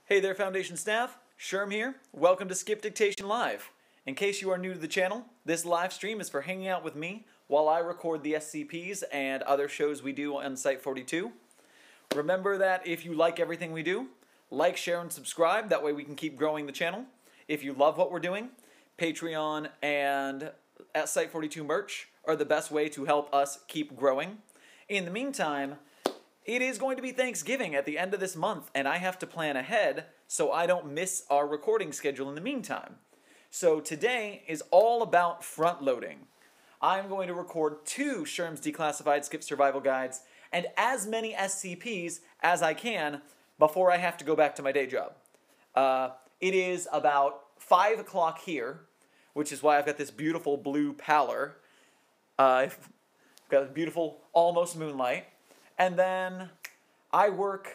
Hey there, Foundation staff. Sherm here. Welcome to SCiP-Dictation Live. In case you are new to the channel, this live stream is for hanging out with me while I record the SCPs and other shows we do on Site-42. Remember that if you like everything we do, like, share, and subscribe. That way we can keep growing the channel. If you love what we're doing, Patreon and at Site-42 merch are the best way to help us keep growing. In the meantime, it is going to be Thanksgiving at the end of this month, and I have to plan ahead so I don't miss our recording schedule in the meantime. So today is all about front-loading. I'm going to record 2 Sherm's Declassified Skip Survival Guides and as many SCPs as I can before I have to go back to my day job. It is about 5 o'clock here, which is why I've got this beautiful blue pallor. I've got beautiful almost moonlight. And then I work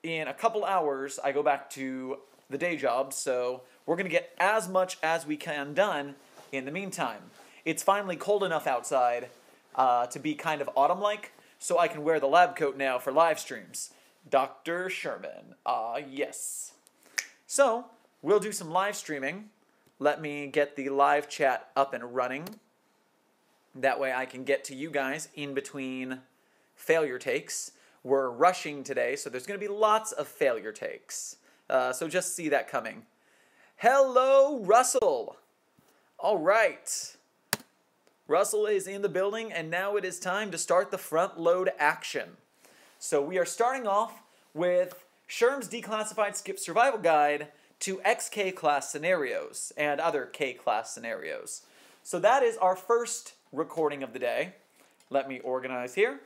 in a couple hours. I go back to the day job, so we're going to get as much as we can done in the meantime. It's finally cold enough outside to be kind of autumn-like, so I can wear the lab coat now for live streams. Dr. Sherman. Yes. So, we'll do some live streaming. Let me get the live chat up and running. That way I can get to you guys in between failure takes. We're rushing today, so there's going to be lots of failure takes. So just see that coming. Hello, Russell! All right. Russell is in the building, and now it is time to start the front load action. So we are starting off with Sherm's Declassified Skip Survival Guide to XK class scenarios and other K class scenarios. So that is our first recording of the day. Let me organize here.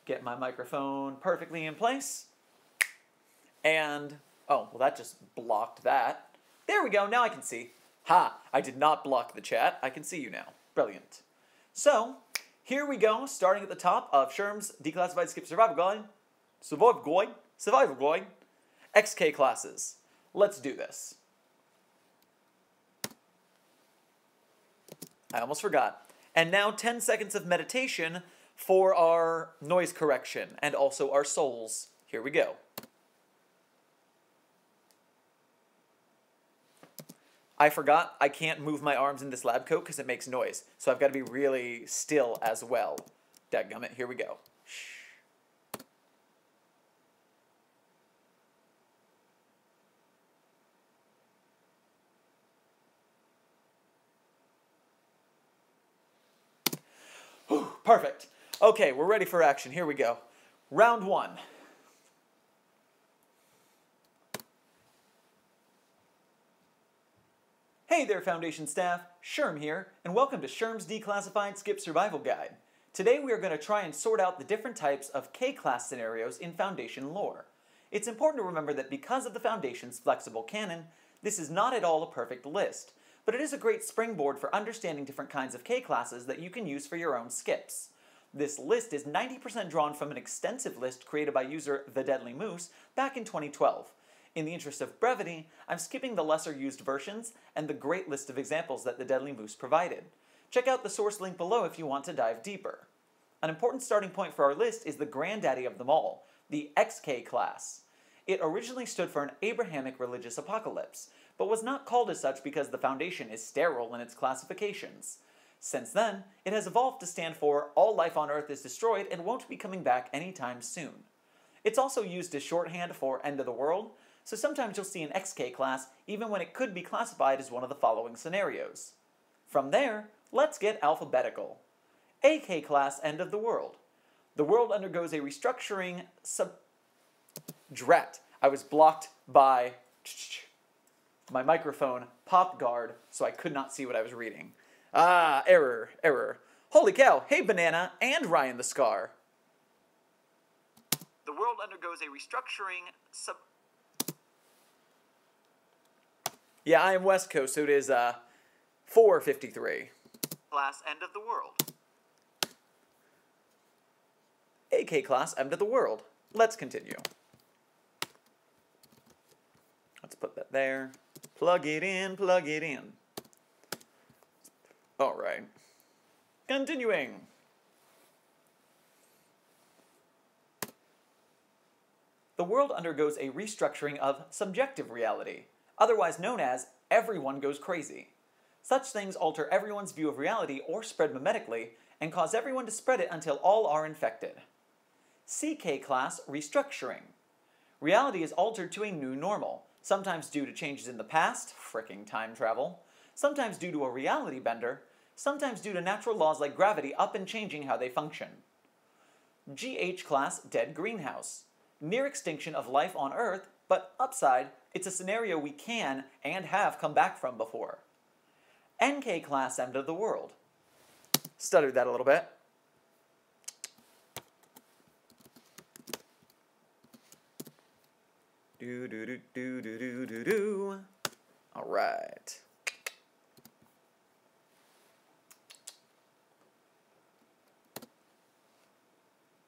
Get my microphone perfectly in place. And, oh, well that just blocked that. There we go, now I can see. Ha, I did not block the chat. I can see you now. Brilliant. So, here we go, starting at the top of Sherm's Declassified Skip Survival Guide. Survival Guide. XK classes. Let's do this. I almost forgot. And now 10 seconds of meditation for our noise correction and also our souls. Here we go. I forgot I can't move my arms in this lab coat because it makes noise. So I've got to be really still as well. Dadgummit, here we go. Whew, perfect. Okay, we're ready for action. Here we go. Round 1. Hey there, Foundation staff. Sherm here, and welcome to Sherm's Declassified Skip Survival Guide. Today we are going to try and sort out the different types of K-class scenarios in Foundation lore. It's important to remember that because of the Foundation's flexible canon, this is not at all a perfect list, but it is a great springboard for understanding different kinds of K-classes that you can use for your own skips. This list is 90% drawn from an extensive list created by user The Deadly Moose back in 2012. In the interest of brevity, I'm skipping the lesser used versions and the great list of examples that The Deadly Moose provided. Check out the source link below if you want to dive deeper. An important starting point for our list is the granddaddy of them all, the XK class. It originally stood for an Abrahamic religious apocalypse, but was not called as such because the Foundation is sterile in its classifications. Since then, it has evolved to stand for all life on Earth is destroyed and won't be coming back anytime soon. It's also used as shorthand for end of the world, so sometimes you'll see an XK class even when it could be classified as one of the following scenarios. From there, let's get alphabetical. AK class, end of the world. The world undergoes a restructuring Drat. I was blocked by my microphone pop guard, so I could not see what I was reading. Error. Holy cow, hey Banana and Ryan the Scar. The world undergoes a restructuring Yeah, I am West Coast, so it is 4:53. Class, end of the world. AK class, end of the world. Let's continue. Let's put that there. Plug it in, plug it in. Alright. Continuing. the world undergoes a restructuring of subjective reality, otherwise known as everyone goes crazy. Such things alter everyone's view of reality or spread mimetically and cause everyone to spread it until all are infected. CK class restructuring. Reality is altered to a new normal, sometimes due to changes in the past, fricking time travel, sometimes due to a reality bender, sometimes due to natural laws like gravity up and changing how they function. GH class dead greenhouse. Near extinction of life on Earth, but upside, it's a scenario we can and have come back from before. NK class end of the world. Stuttered that a little bit. Do. All right.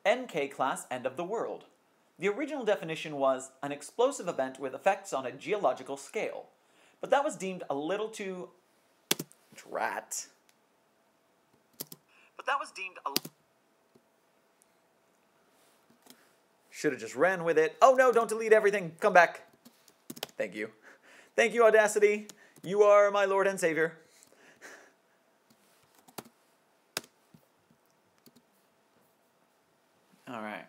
NK class end of the world. The original definition was an explosive event with effects on a geological scale, but that was deemed a little too drat. Should have just ran with it. Oh no, don't delete everything. Come back. Thank you. Thank you, Audacity. You are my Lord and Savior. All right.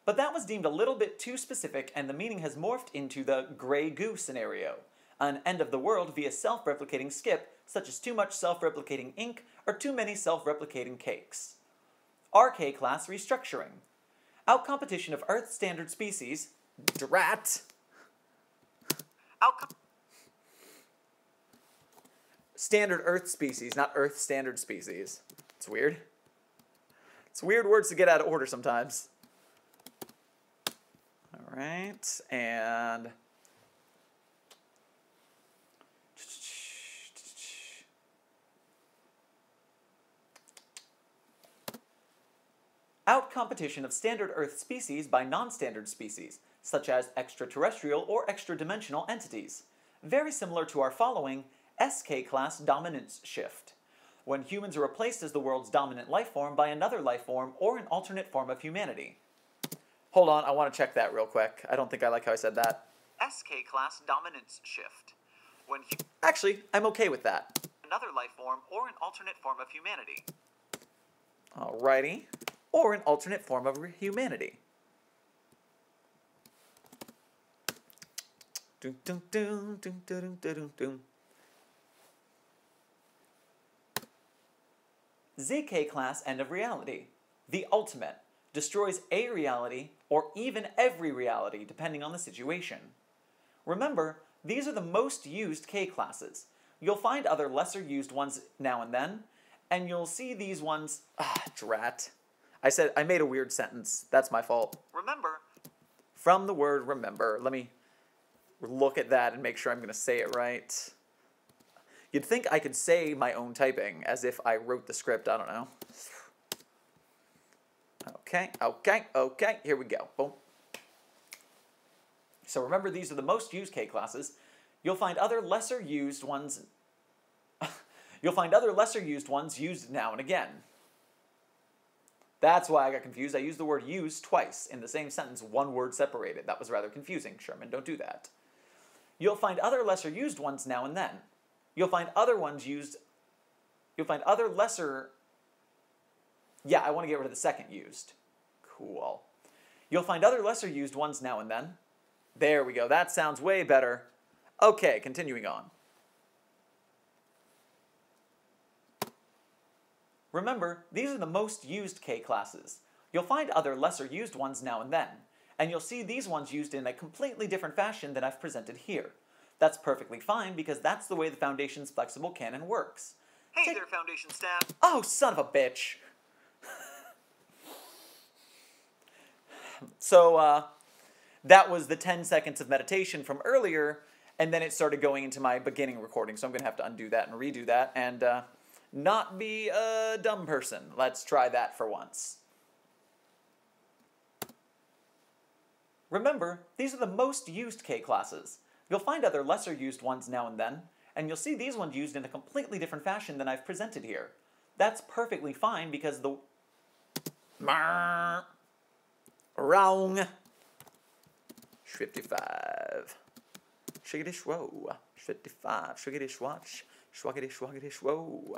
But that was deemed a little bit too specific, and the meaning has morphed into the gray goo scenario, an end of the world via self-replicating SCiP, such as too much self-replicating ink or too many self-replicating cakes. RK class restructuring. Outcompetition of Earth standard species. Drat. Standard Earth species, not Earth standard species. It's weird. It's weird words to get out of order sometimes. All right, and outcompetition of standard Earth species by non-standard species, such as extraterrestrial or extra-dimensional entities. Very similar to our following SK class dominance shift, when humans are replaced as the world's dominant life form by another life form or an alternate form of humanity. Hold on, I want to check that real quick. I don't think I like how I said that. SK class dominance shift. When actually, I'm okay with that. Another life form or an alternate form of humanity. Alrighty. Or an alternate form of humanity. Dun, dun, dun, dun, dun, dun, dun, dun. ZK class end of reality. The ultimate. Destroys a reality or even every reality depending on the situation. Remember, these are the most used K classes. You'll find other lesser used ones now and then, and you'll see these ones... drat. I made a weird sentence. That's my fault. Remember. From the word remember. Let me look at that and make sure I'm going to say it right. You'd think I could say my own typing as if I wrote the script. I don't know. Okay. Here we go. Boom. So remember, these are the most used K classes. You'll find other lesser used ones. You'll find other lesser used ones used now and again. That's why I got confused. I used the word use twice in the same sentence, one word separated. That was rather confusing, Sherman. Don't do that. You'll find other lesser used ones now and then. You'll find other ones used... You'll find other lesser... Yeah, I want to get rid of the second used. Cool. You'll find other lesser used ones now and then. There we go. That sounds way better. Okay, continuing on. Remember, these are the most used K classes. You'll find other lesser used ones now and then, and you'll see these ones used in a completely different fashion than I've presented here. That's perfectly fine because that's the way the Foundation's flexible canon works. Hey there, Foundation staff. Oh, son of a bitch. So, that was the 10 seconds of meditation from earlier, and then it started going into my beginning recording, so I'm going to have to undo that and redo that, and not be a dumb person. Let's try that for once. Remember, these are the most used K classes. You'll find other lesser used ones now and then, and you'll see these ones used in a completely different fashion than I've presented here. That's perfectly fine because the... Wrong. 55. Shiggity shwo. 55. Shiggity swatch. Schwaggity schwaggity shwo.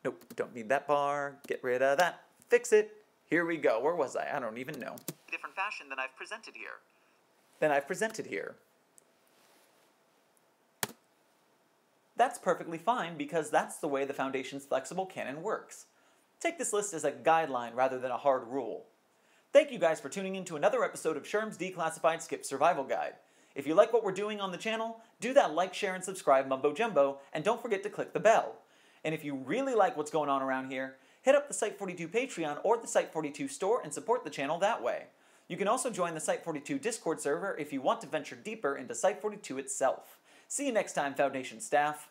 Nope, don't need that bar. Get rid of that. Fix it. Here we go. Where was I? I don't even know. Different fashion than I've presented here. That's perfectly fine because that's the way the Foundation's flexible canon works. Take this list as a guideline rather than a hard rule. Thank you guys for tuning in to another episode of Sherm's Declassified Skip Survival Guide. If you like what we're doing on the channel, do that like, share, and subscribe mumbo jumbo, and don't forget to click the bell. And if you really like what's going on around here, hit up the SCiP-42 Patreon or the SCiP-42 store and support the channel that way. You can also join the SCiP-42 Discord server if you want to venture deeper into SCiP-42 itself. See you next time, Foundation staff.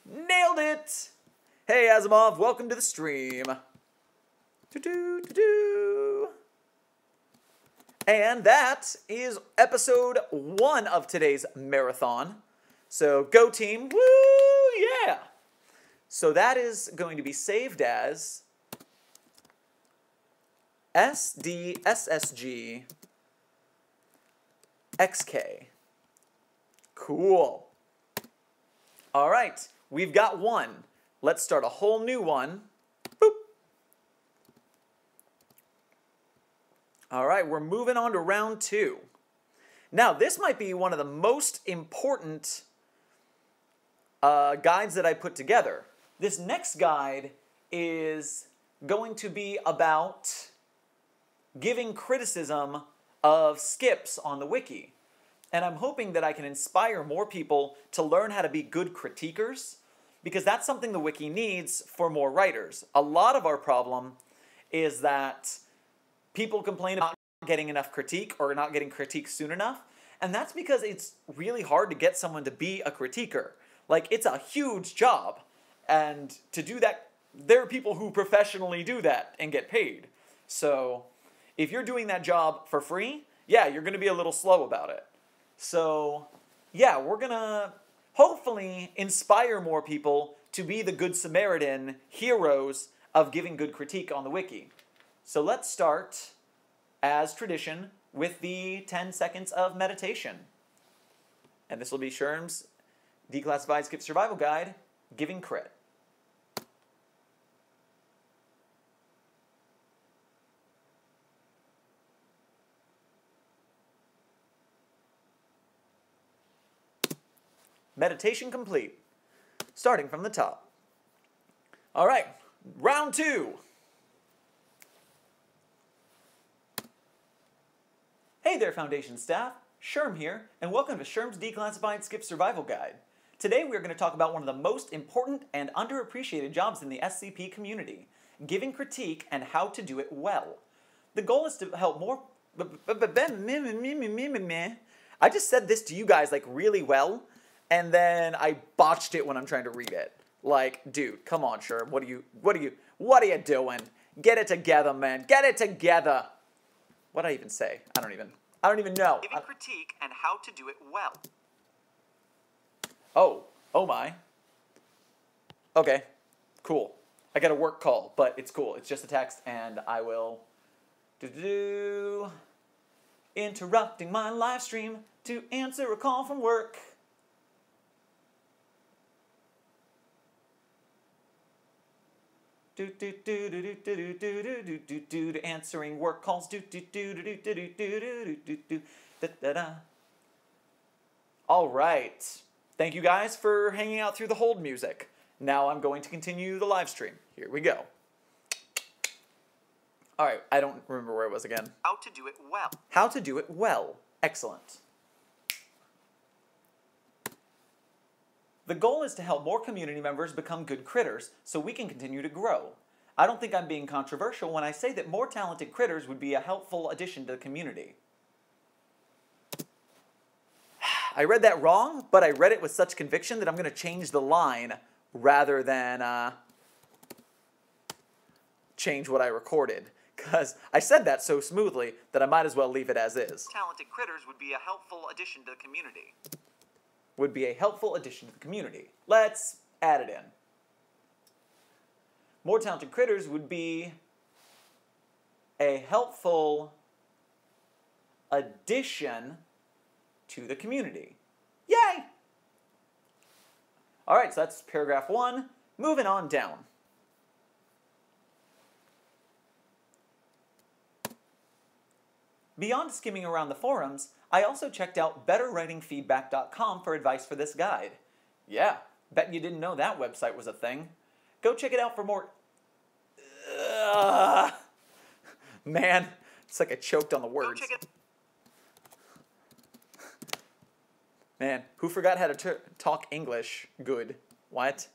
Nailed it! Hey Asimov, welcome to the stream. And that is episode 1 of today's marathon. So go team, woo, yeah! So that is going to be saved as SDSSG XK. Cool. All right, we've got 1. Let's start a whole new one. Boop. All right, we're moving on to round 2. Now, this might be one of the most important guides that I put together. This next guide is going to be about giving criticism of skips on the wiki. And I'm hoping that I can inspire more people to learn how to be good critiquers, because that's something the wiki needs for more writers. A lot of our problem is that people complain about not getting enough critique or not getting critique soon enough, and that's because it's really hard to get someone to be a critiquer. Like, it's a huge job. And to do that, there are people who professionally do that and get paid. So if you're doing that job for free, yeah, you're going to be a little slow about it. So yeah, we're going to hopefully inspire more people to be the Good Samaritan heroes of giving good critique on the wiki. So let's start, as tradition, with the 10 seconds of meditation. And this will be Sherm's Declassified Skip Survival Guide, Giving Crit. Meditation complete. Starting from the top. All right, round 2. Hey there, Foundation staff. Sherm here, and welcome to Sherm's Declassified Skip Survival Guide. Today we are going to talk about one of the most important and underappreciated jobs in the SCP community, giving critique and how to do it well. The goal is to help more... I just said this to you guys like really well, and then I botched it when I'm trying to read it. Like, dude, come on, Sherm. What are you doing? Get it together, man. Get it together. What did I even say? I don't even know. Giving critique and how to do it well. Oh my. Okay, cool. I got a work call, but it's cool. It's just a text, and I will interrupting my live stream to answer a call from work. Answering work calls. All right. Thank you guys for hanging out through the hold music. Now I'm going to continue the live stream. Here we go. All right, I don't remember where it was again. How to do it well. How to do it well. Excellent. The goal is to help more community members become good critters so we can continue to grow. I don't think I'm being controversial when I say that more talented critters would be a helpful addition to the community. I read that wrong, but I read it with such conviction that I'm going to change the line rather than change what I recorded. Because I said that so smoothly that I might as well leave it as is. Talented critters would be a helpful addition to the community. Would be a helpful addition to the community. Let's add it in. More talented critters would be a helpful addition to the community. Yay! All right, so that's paragraph 1. Moving on down. Beyond skimming around the forums, I also checked out betterwritingfeedback.com for advice for this guide. Yeah, bet you didn't know that website was a thing. Go check it out for more... Man, it's like I choked on the words. Man, who forgot how to talk English good? What?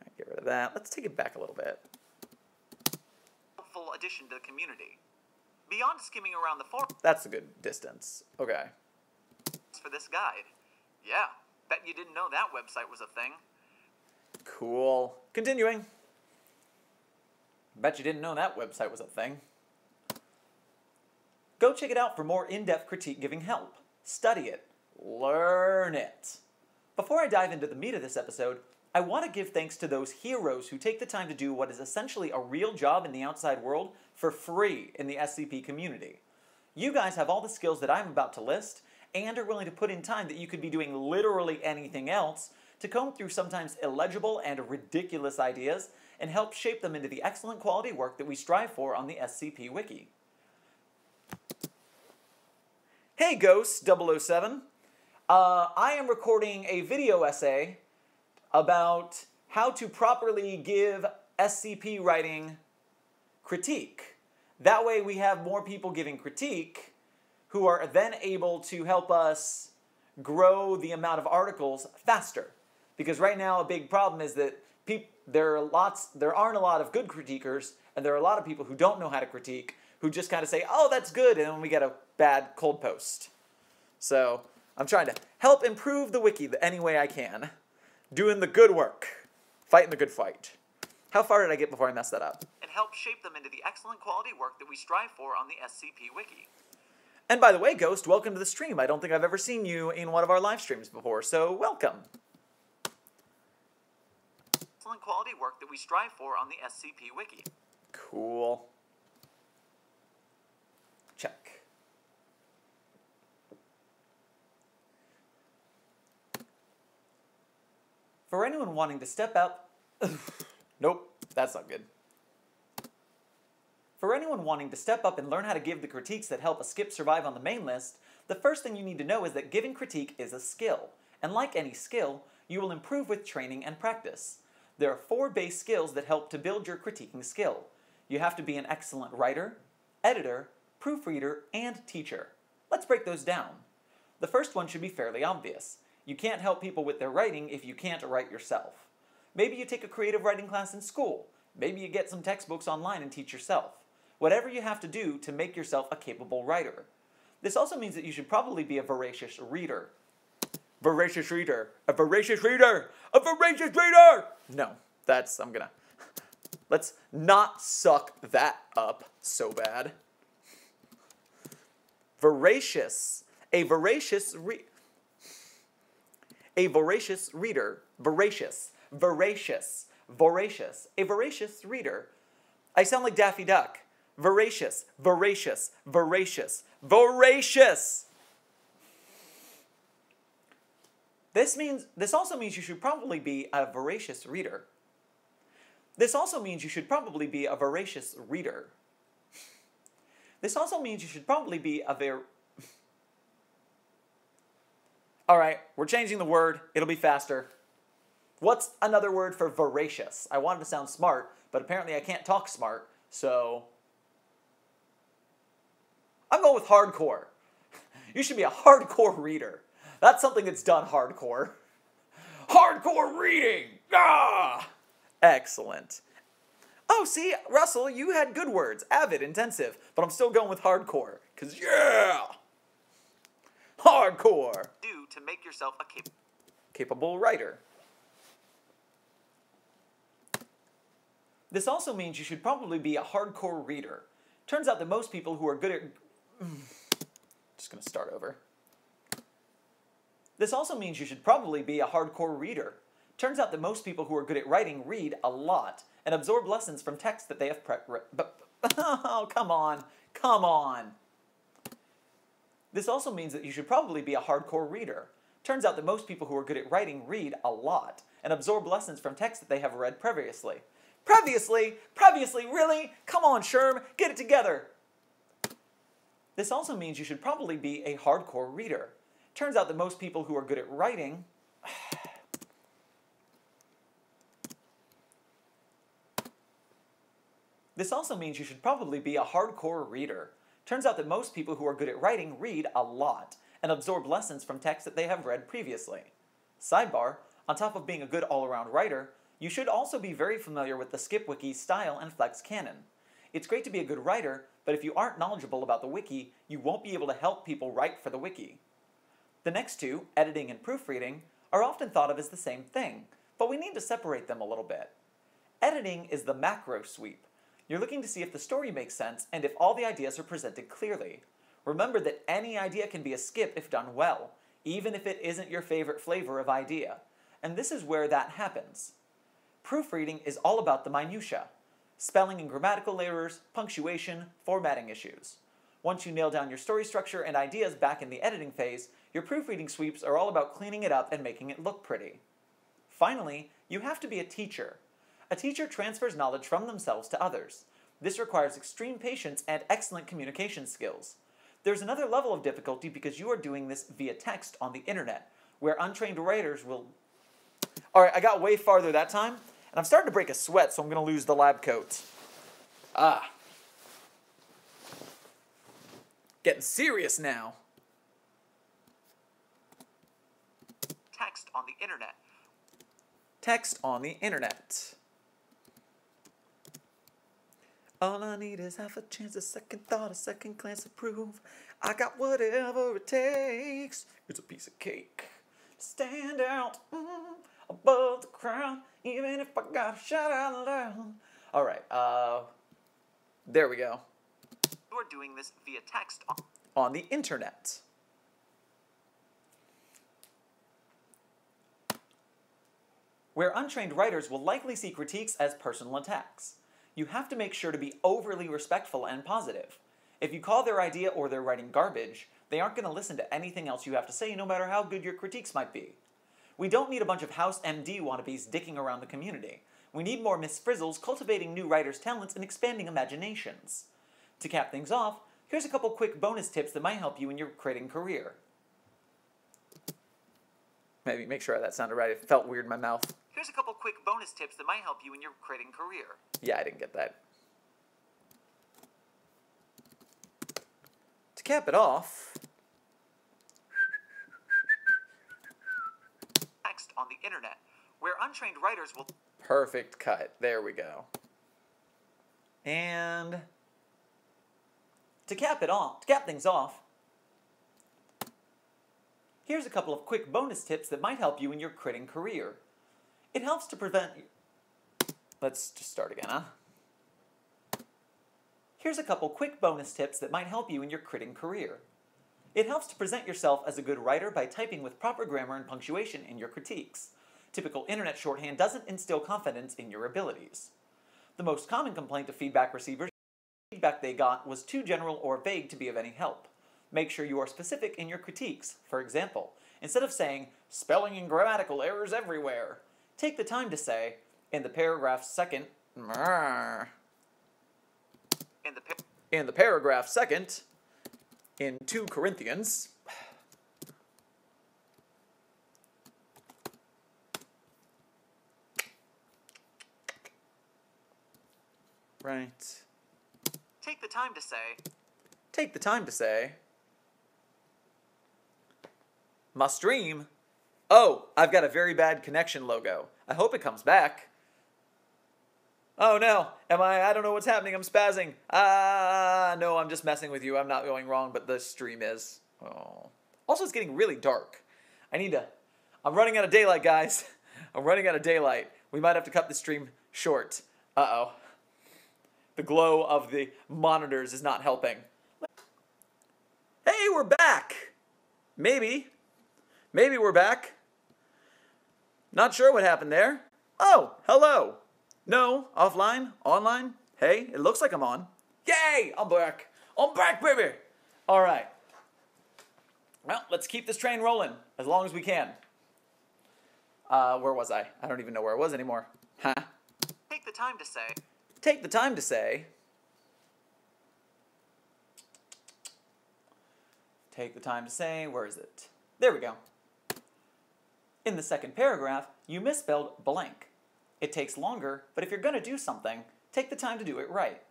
All right, get rid of that. Let's take it back a little bit. Helpful addition to the community. Beyond skimming around the forums. That's a good distance. Okay. For this guide. Yeah, bet you didn't know that website was a thing. Cool. Continuing. Bet you didn't know that website was a thing. Go check it out for more in-depth critique giving help. Study it. Learn it. Before I dive into the meat of this episode, I want to give thanks to those heroes who take the time to do what is essentially a real job in the outside world for free in the SCP community. You guys have all the skills that I'm about to list and are willing to put in time that you could be doing literally anything else to comb through sometimes illegible and ridiculous ideas and help shape them into the excellent quality work that we strive for on the SCP Wiki. Hey Ghost 007, I am recording a video essay about how to properly give SCP writing critique. That way we have more people giving critique who are then able to help us grow the amount of articles faster. Because right now a big problem is that there aren't a lot of good critiquers, and there are a lot of people who don't know how to critique, who just kind of say, oh, that's good, and then we get a bad cold post. So I'm trying to help improve the wiki any way I can. Doing the good work. Fighting the good fight. How far did I get before I messed that up? And help shape them into the excellent quality work that we strive for on the SCP Wiki. And by the way, Ghost, welcome to the stream. I don't think I've ever seen you in one of our live streams before, so welcome. Excellent quality work that we strive for on the SCP Wiki. Cool. Check. For anyone wanting to step up... Nope, that's not good. For anyone wanting to step up and learn how to give the critiques that help a SCiP survive on the main list, the first thing you need to know is that giving critique is a skill. And like any skill, you will improve with training and practice. There are 4 base skills that help to build your critiquing skill. You have to be an excellent writer, editor, proofreader, and teacher. Let's break those down. The first one should be fairly obvious. You can't help people with their writing if you can't write yourself. Maybe you take a creative writing class in school. Maybe you get some textbooks online and teach yourself. Whatever you have to do to make yourself a capable writer. This also means that you should probably be a voracious reader. Voracious reader. A voracious reader. A voracious reader! No, let's not suck that up so bad. Voracious. A voracious reader. Voracious. Voracious. Voracious. A voracious reader. I sound like Daffy Duck. Voracious. Voracious. Voracious. Voracious! This also means you should probably be a voracious reader. This also means you should probably be a voracious reader. This also means you should probably be a Alright, we're changing the word. It'll be faster. What's another word for voracious? I wanted to sound smart, but apparently I can't talk smart, so... I'm going with hardcore. You should be a hardcore reader. That's something that's done hardcore. Hardcore reading! Ah! Excellent. Oh, see, Russell, you had good words. Avid, intensive. But I'm still going with hardcore. Because, yeah! Hardcore! Do to make yourself a capable writer. This also means you should probably be a hardcore reader. Turns out that most people who are good at... Just going to start over. This also means you should probably be a hardcore reader. Turns out that most people who are good at writing read a lot and absorb lessons from texts that they have Oh, come on. Come on. This also means that you should probably be a hardcore reader. Turns out that most people who are good at writing read a lot and absorb lessons from texts that they have read previously. Previously? Previously? Really? Come on, Sherm, get it together. This also means you should probably be a hardcore reader. Turns out that most people who are good at writing This also means you should probably be a hardcore reader. Turns out that most people who are good at writing read a lot and absorb lessons from texts that they have read previously. Sidebar, on top of being a good all-around writer, you should also be very familiar with the SCiP-Wiki style and flex canon. It's great to be a good writer, but if you aren't knowledgeable about the wiki, you won't be able to help people write for the wiki. The next two, editing and proofreading, are often thought of as the same thing, but we need to separate them a little bit. Editing is the macro sweep. You're looking to see if the story makes sense and if all the ideas are presented clearly. Remember that any idea can be a SCiP if done well, even if it isn't your favorite flavor of idea. And this is where that happens. Proofreading is all about the minutiae. Spelling and grammatical errors, punctuation, formatting issues. Once you nail down your story structure and ideas back in the editing phase, your proofreading sweeps are all about cleaning it up and making it look pretty. Finally, you have to be a teacher. A teacher transfers knowledge from themselves to others. This requires extreme patience and excellent communication skills. There's another level of difficulty because you are doing this via text on the internet, where untrained writers will... Alright, I got way farther that time, and I'm starting to break a sweat, so I'm going to lose the lab coat. Getting serious now. Text on the internet. Text on the internet. All I need is half a chance, a second thought, a second glance to prove I got whatever it takes. It's a piece of cake. Stand out above the crowd, even if I gotta shout out loud. Alright, there we go. You're doing this via text on the internet. Where untrained writers will likely see critiques as personal attacks. You have to make sure to be overly respectful and positive. If you call their idea or their writing garbage, they aren't going to listen to anything else you have to say, no matter how good your critiques might be. We don't need a bunch of House MD wannabes dicking around the community. We need more Miss Frizzles cultivating new writers' talents and expanding imaginations. To cap things off, here's a couple quick bonus tips that might help you in your creating career. Maybe make sure that sounded right. It felt weird in my mouth. Here's a couple quick bonus tips that might help you in your creating career. Yeah, I didn't get that. To cap it off... Text on the internet, where untrained writers will... Perfect cut. There we go. And... To cap things off, here's a couple of quick bonus tips that might help you in your creating career. It helps to prevent... Let's just start again, huh? Here's a couple quick bonus tips that might help you in your creating career. It helps to present yourself as a good writer by typing with proper grammar and punctuation in your critiques. Typical internet shorthand doesn't instill confidence in your abilities. The most common complaint of feedback receivers, the feedback they got was too general or vague to be of any help. Make sure you are specific in your critiques. For example, instead of saying, spelling and grammatical errors everywhere, take the time to say, in the paragraph second, in the paragraph second, in 2 Corinthians, right. Take the time to say. Take the time to say. Must stream. Oh, I've got a very bad connection logo. I hope it comes back. Oh no, I don't know what's happening, I'm spazzing. No, I'm just messing with you, I'm not going wrong, but the stream is. Oh. Also, it's getting really dark. I'm running out of daylight, guys. I'm running out of daylight. We might have to cut the stream short. Uh-oh. The glow of the monitors is not helping. Hey, we're back! Maybe. Maybe we're back. Not sure what happened there. Oh, hello. No, offline, online. Hey, it looks like I'm on. Yay! I'm back. I'm back, baby! Alright. Well, let's keep this train rolling as long as we can. Where was I? I don't even know where I was anymore. Huh? Take the time to say. Take the time to say. Take the time to say. Where is it? There we go. In the second paragraph, you misspelled blank. It takes longer, but if you're going to do something, take the time to do it right.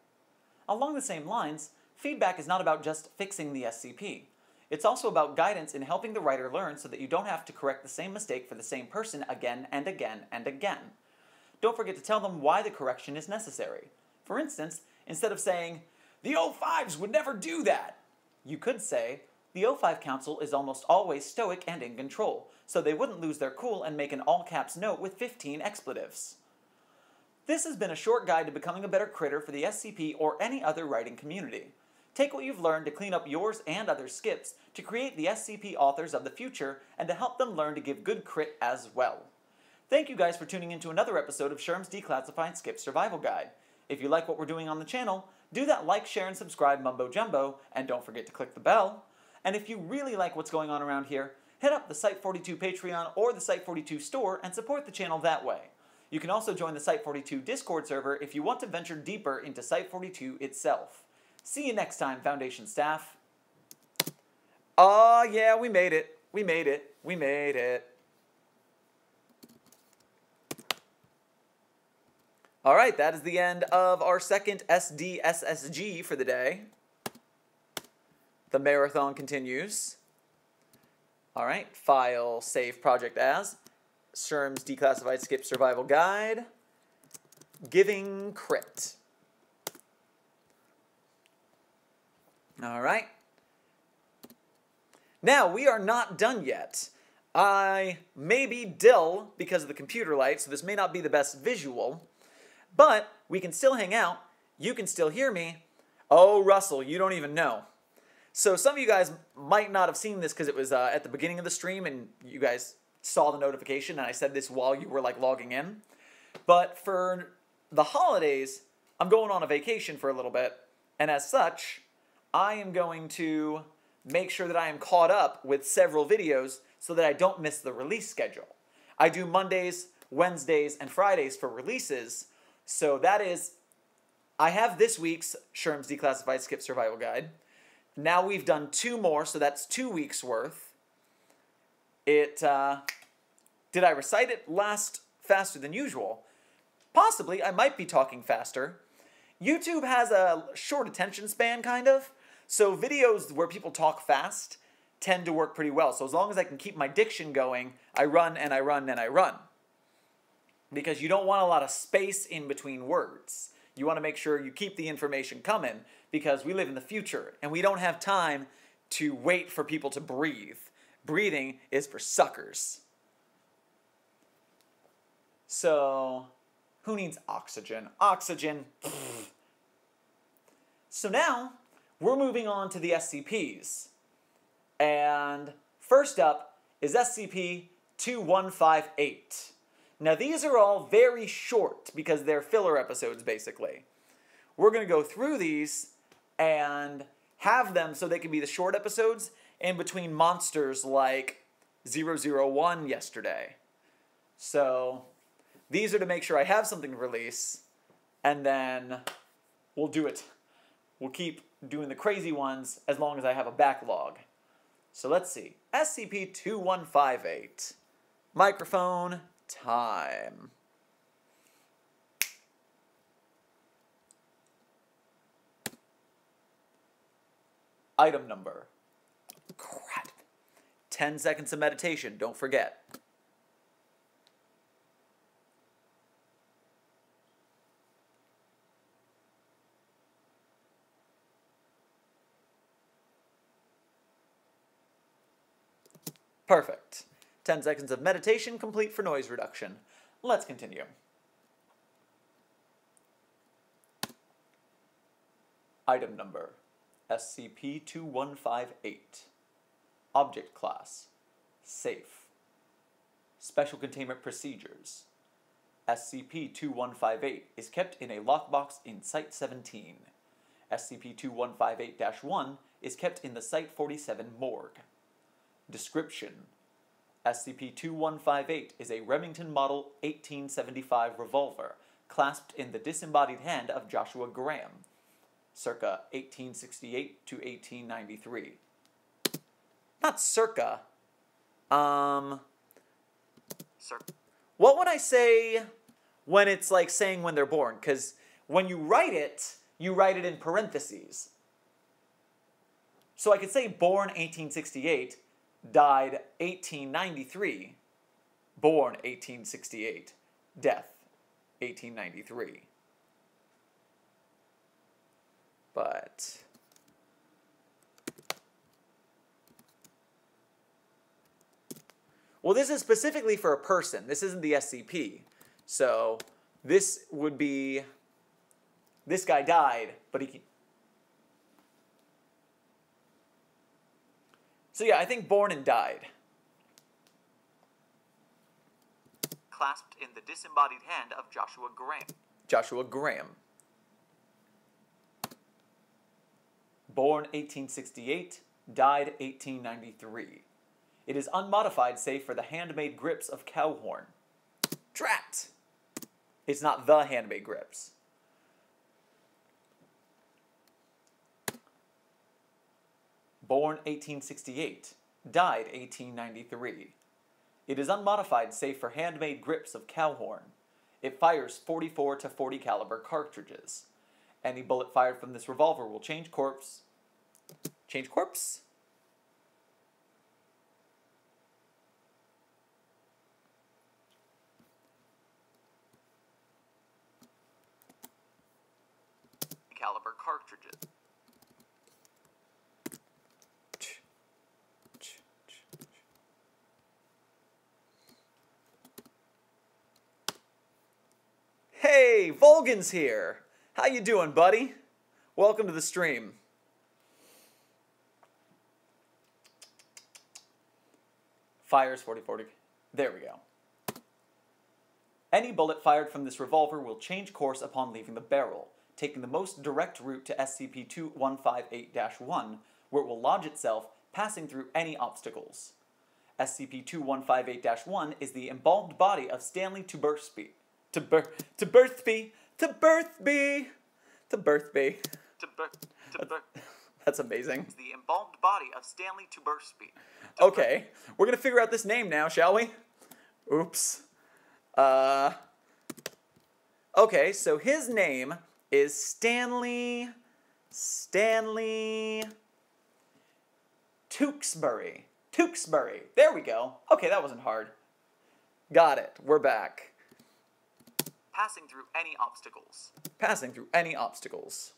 Along the same lines, feedback is not about just fixing the SCP. It's also about guidance in helping the writer learn so that you don't have to correct the same mistake for the same person again and again and again. Don't forget to tell them why the correction is necessary. For instance, instead of saying, "The O5s would never do that," you could say, "The O5 Council is almost always stoic and in control, so they wouldn't lose their cool and make an all-caps note with 15 expletives." This has been a short guide to becoming a better critter for the SCP or any other writing community. Take what you've learned to clean up yours and other skips to create the SCP authors of the future and to help them learn to give good crit as well. Thank you guys for tuning in to another episode of Sherm's Declassified Skip Survival Guide. If you like what we're doing on the channel, do that like, share, and subscribe mumbo jumbo, and don't forget to click the bell. And if you really like what's going on around here, head up the Site42 Patreon or the Site42 store and support the channel that way. You can also join the Site42 Discord server if you want to venture deeper into Site42 itself. See you next time, Foundation staff. Oh yeah, we made it. We made it. We made it. Alright, that is the end of our second SDSSG for the day. The marathon continues. Alright, file, save project as. Sherm's Declassified Skip Survival Guide. Giving crit. Alright. Now, we are not done yet. I may be dull because of the computer light, so this may not be the best visual. But we can still hang out. You can still hear me. Oh, Russell, you don't even know. So some of you guys might not have seen this because it was at the beginning of the stream and you guys saw the notification and I said this while you were like logging in. But for the holidays, I'm going on a vacation for a little bit. And as such, I am going to make sure that I am caught up with several videos so that I don't miss the release schedule. I do Mondays, Wednesdays, and Fridays for releases. So that is, I have this week's Sherm's Declassified Skip Survival Guide. Now we've done 2 more, so that's 2 weeks worth. Did I recite it last faster than usual? Possibly, I might be talking faster. YouTube has a short attention span, kind of. So videos where people talk fast tend to work pretty well. So as long as I can keep my diction going, I run and I run and I run. Because you don't want a lot of space in between words. You want to make sure you keep the information coming because we live in the future and we don't have time to wait for people to breathe. Breathing is for suckers. So, who needs oxygen? Oxygen. Pfft. So now, we're moving on to the SCPs. And first up is SCP-2158. Now these are all very short because they're filler episodes basically. We're going to go through these and have them so they can be the short episodes in between monsters like 001 yesterday. So these are to make sure I have something to release and then we'll do it. We'll keep doing the crazy ones as long as I have a backlog. So let's see. SCP-2158. Microphone time. Item number. Crap. 10 seconds of meditation, don't forget. Perfect. 10 seconds of meditation complete for noise reduction. Let's continue. Item number. SCP-2158. Object class. Safe. Special containment procedures. SCP-2158 is kept in a lockbox in Site-17. SCP-2158-1 is kept in the Site-47 morgue. Description: SCP-2158 is a Remington Model 1875 revolver clasped in the disembodied hand of Joshua Graham, circa 1868 to 1893. Not circa. What would I say when it's like saying when they're born? Because when you write it in parentheses. So I could say born 1868, died 1893, born 1868, death 1893. But well, this is specifically for a person. This isn't the SCP. So this would be, this guy died, but he... So yeah, I think born and died. Clasped in the disembodied hand of Joshua Graham. Joshua Graham. Born 1868, died 1893. It is unmodified save for the handmade grips of Cowhorn. Drat! It's not the handmade grips. Born 1868, died 1893. It is unmodified save for handmade grips of Cowhorn. It fires 44 to 40 caliber cartridges. Any bullet fired from this revolver will change corpse. Change corpse? Caliber cartridges. Hey, Volgan's here. How you doing, buddy? Welcome to the stream. Fires 40-40. There we go. Any bullet fired from this revolver will change course upon leaving the barrel, taking the most direct route to SCP-2158-1, where it will lodge itself, passing through any obstacles. SCP-2158-1 is the embalmed body of Stanley Tuberthby. That's amazing. It's the embalmed body of Stanley Tuberthby. Okay, we're gonna figure out this name now, shall we? Oops. Okay, so his name is Stanley Tewksbury. Tewksbury. There we go. Okay, that wasn't hard. Got it. We're back. Passing through any obstacles. Passing through any obstacles.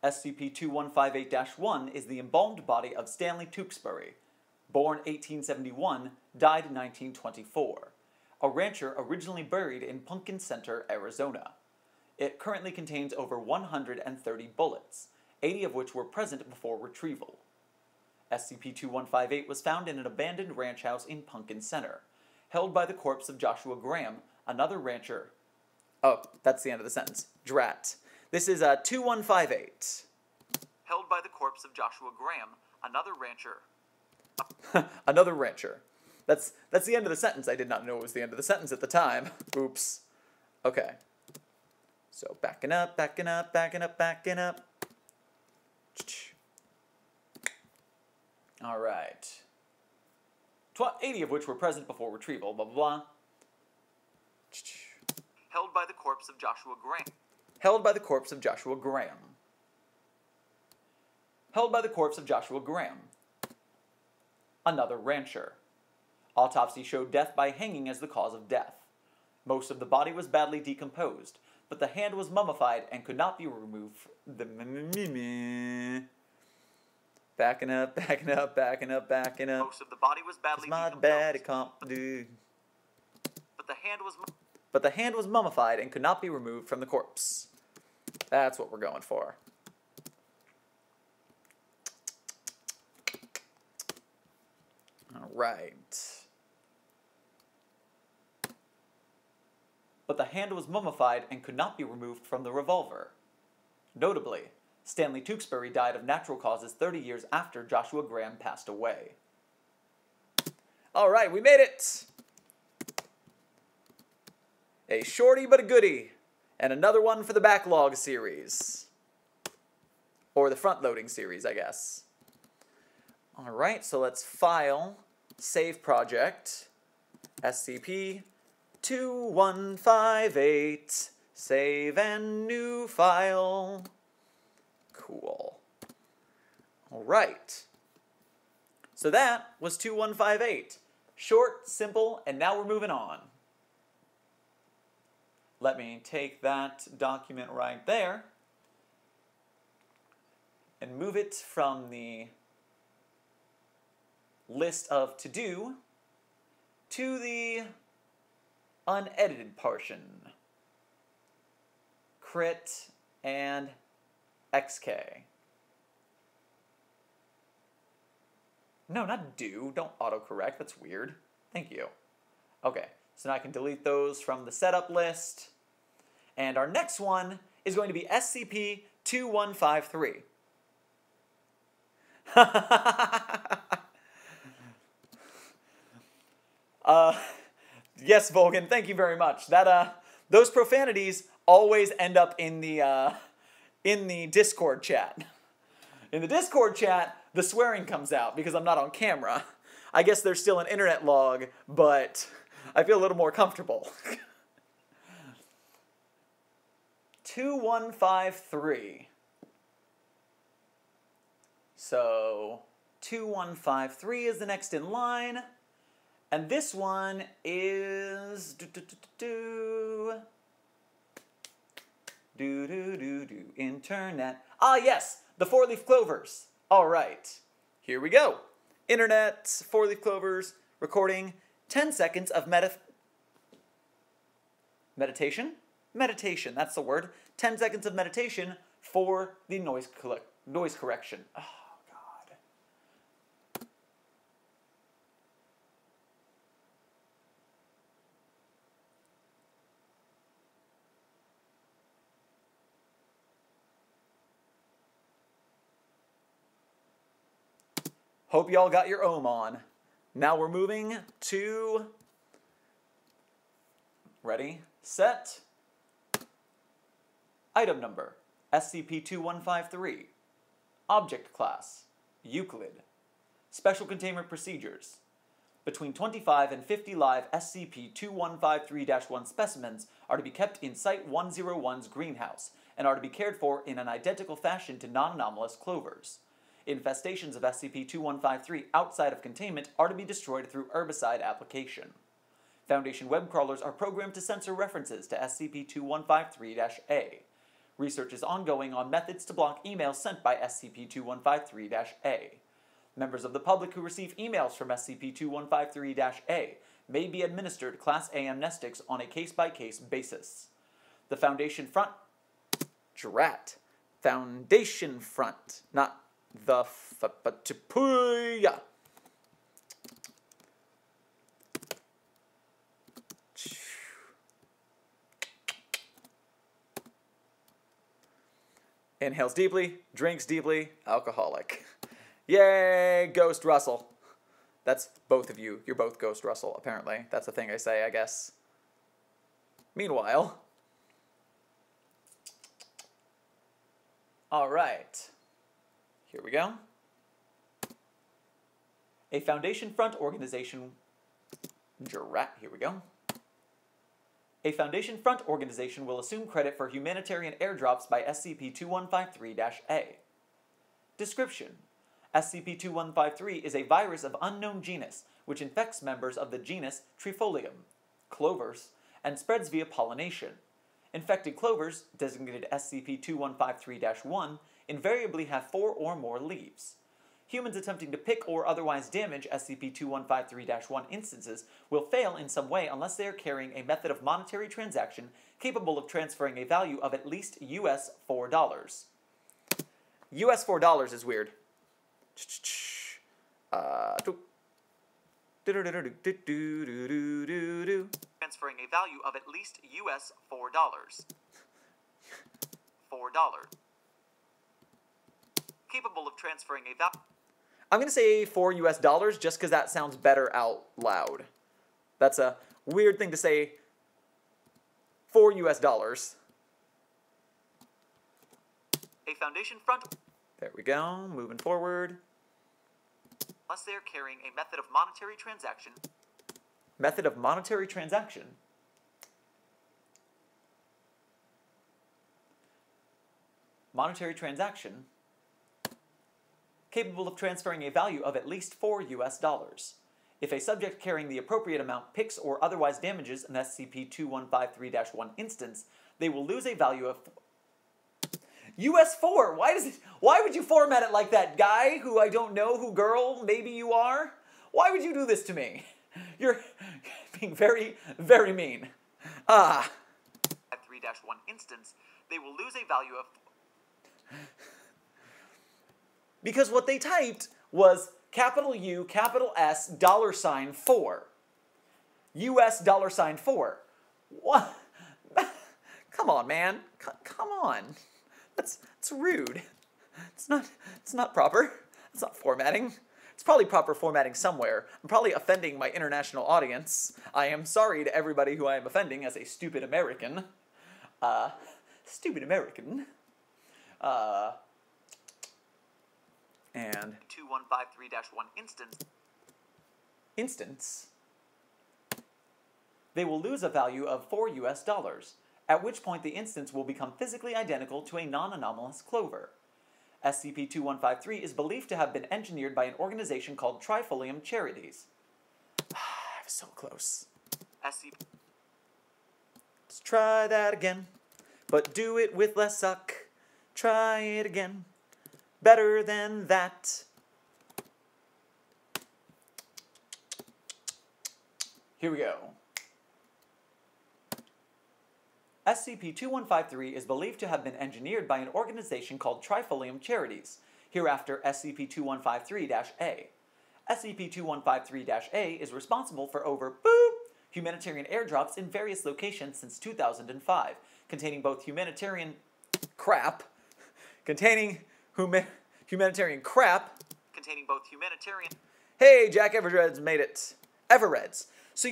SCP-2158-1 is the embalmed body of Stanley Tewksbury, born 1871, died 1924, a rancher originally buried in Pumpkin Center, Arizona. It currently contains over 130 bullets, 80 of which were present before retrieval. SCP-2158 was found in an abandoned ranch house in Pumpkin Center, held by the corpse of Joshua Graham, another rancher. Oh, that's the end of the sentence. Drat. This is 2158. Held by the corpse of Joshua Graham, another rancher. Another rancher. That's the end of the sentence. I did not know it was the end of the sentence at the time. Oops. Okay. So backing up. All right. 80 of which were present before retrieval. Blah, blah, blah. Held by the corpse of Joshua Graham. Held by the corpse of Joshua Graham. Held by the corpse of Joshua Graham. Another rancher. Autopsy showed death by hanging as the cause of death. Most of the body was badly decomposed, but the hand was mummified and could not be removed. Backing up. Most of the body was badly decomposed. Bad, it can't do. But the hand was mummified and could not be removed from the corpse. That's what we're going for. All right. but the hand was mummified and could not be removed from the revolver. Notably, Stanley Tewksbury died of natural causes 30 years after Joshua Graham passed away. All right, we made it! A shorty but a goodie, and another one for the backlog series. Or the front-loading series, I guess. All right, so let's file, save project, SCP-2158, save and new file. Cool. All right. So that was 2158. Short, simple, and now we're moving on. Let me take that document right there and move it from the list of to-do to the unedited portion. Crit and XK. No, not do. Don't autocorrect. That's weird. Thank you. Okay, so now I can delete those from the setup list. And our next one is going to be SCP-2153. Yes, Volgan, thank you very much. Those profanities always end up in the Discord chat. In the Discord chat, the swearing comes out because I'm not on camera. I guess there's still an internet log, but I feel a little more comfortable. 2153. So 2153 is the next in line, and this one is internet. Ah, yes, the four-leaf clovers. All right, here we go. Internet, four-leaf clovers, recording 10 seconds of meditation. Meditation, that's the word. 10 seconds of meditation for the noise correction. Oh, God. Hope y'all got your ohm on. Now we're moving to... Ready, set... Item number, SCP-2153. Object class, Euclid. Special containment procedures. Between 25 and 50 live SCP-2153-1 specimens are to be kept in Site-101's greenhouse and are to be cared for in an identical fashion to non-anomalous clovers. Infestations of SCP-2153 outside of containment are to be destroyed through herbicide application. Foundation web crawlers are programmed to censor references to SCP-2153-A. Research is ongoing on methods to block emails sent by SCP-2153-A. Members of the public who receive emails from SCP-2153-A may be administered Class A amnestics on a case-by-case basis. The Foundation Front... Foundation Front. Not the... F-but-to-puya. Inhales deeply, drinks deeply, alcoholic. Yay, Ghost Russell. That's both of you. You're both Ghost Russell, apparently. That's the thing I say, I guess. Meanwhile... Alright. Here we go. A Foundation Front organization... Here we go. A Foundation Front organization will assume credit for humanitarian airdrops by SCP-2153-A. Description: SCP-2153 is a virus of unknown genus, which infects members of the genus Trifolium, clovers, and spreads via pollination. Infected clovers, designated SCP-2153-1, invariably have 4 or more leaves. Humans attempting to pick or otherwise damage SCP-2153-1 instances will fail in some way unless they are carrying a method of monetary transaction capable of transferring a value of at least US $4. US $4 is weird. Do-do-do-do-do-do-do-do-do. transferring a value of at least US $4. $4. Capable of transferring a value. I'm going to say $4 just because that sounds better out loud. That's a weird thing to say. $4. A Foundation front. There we go. Moving forward. Unless they are carrying a method of monetary transaction. Method of monetary transaction. Monetary transaction. Capable of transferring a value of at least $4. If a subject carrying the appropriate amount picks or otherwise damages an SCP-2153-1 instance, they will lose a value of US 4. Why would you format it like that, guy who I don't know, who girl maybe you are? Why would you do this to me? You're being very, very mean. 3-1 instance, they will lose a value of. Because what they typed was capital U, capital S, $4. US $4. What? Come on, man. Come on. That's rude. It's not proper. It's not formatting. It's probably proper formatting somewhere. I'm probably offending my international audience. I am sorry to everybody who I am offending as a stupid American. Stupid American. And 2153-1 instance, they will lose a value of $4, at which point the instance will become physically identical to a non-anomalous clover. SCP-2153 is believed to have been engineered by an organization called Trifolium Charities. I was so close. SCP. Let's try that again, but do it with less suck. Try it again. Better than that. Here we go. SCP-2153 is believed to have been engineered by an organization called Trifolium Charities, hereafter SCP-2153-A. SCP-2153-A is responsible for over humanitarian airdrops in various locations since 2005, containing both humanitarian crap, containing both humanitarian. Hey, Jack Everred's made it. Everred's. So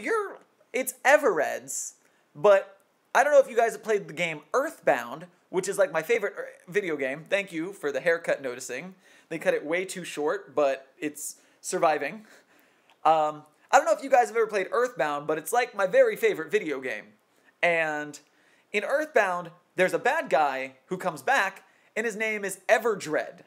it's Everred's, but I don't know if you guys have played the game Earthbound, which is like my favorite video game. Thank you for the haircut noticing. They cut it way too short, but it's surviving. I don't know if you guys have ever played Earthbound, but it's like my very favorite video game. And in Earthbound, there's a bad guy who comes back, and his name is Everdred.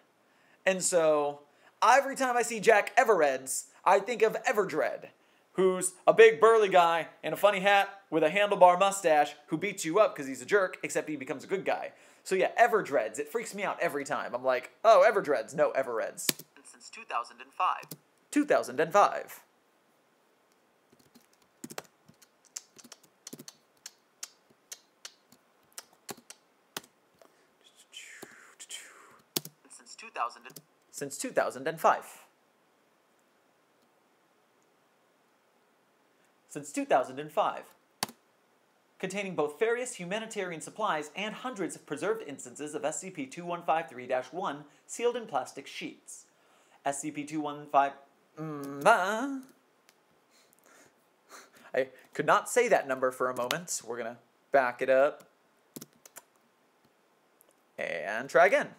And so, every time I see Jack Everred's, I think of Everdred, who's a big burly guy in a funny hat with a handlebar mustache who beats you up because he's a jerk, except he becomes a good guy. So yeah, Everdred's. It freaks me out every time. I'm like, oh, Everdred's. No, Everred's. Since 2005. 2005. Since 2005. Since 2005. Containing both various humanitarian supplies and hundreds of preserved instances of SCP-2153-1 sealed in plastic sheets. SCP-215... I could not say that number for a moment. We're going to back it up. And try again.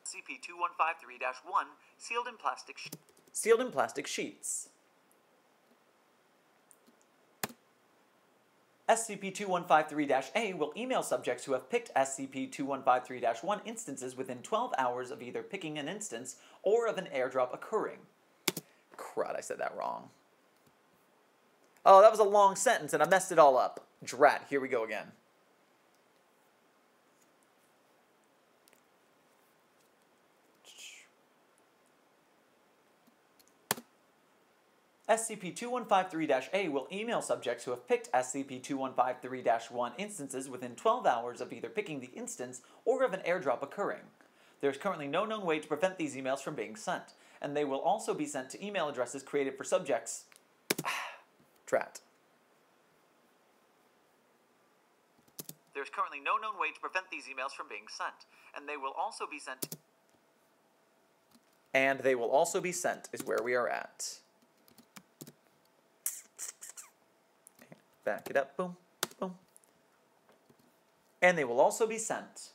SCP-2153-1 sealed in plastic sheets. Sealed in plastic sheets. SCP-2153-A will email subjects who have picked SCP-2153-1 instances within 12 hours of either picking an instance or of an airdrop occurring. Crud, I said that wrong. Oh, that was a long sentence and I messed it all up. Drat, here we go again. SCP-2153-A will email subjects who have picked SCP-2153-1 instances within 12 hours of either picking the instance or of an airdrop occurring. There is currently no known way to prevent these emails from being sent, and they will also be sent to email addresses created for subjects. Drat. There's currently no known way to prevent these emails from being sent, and they will also be sent. And they will also be sent is where we are at. Back it up. Boom. Boom. And they will also be sent.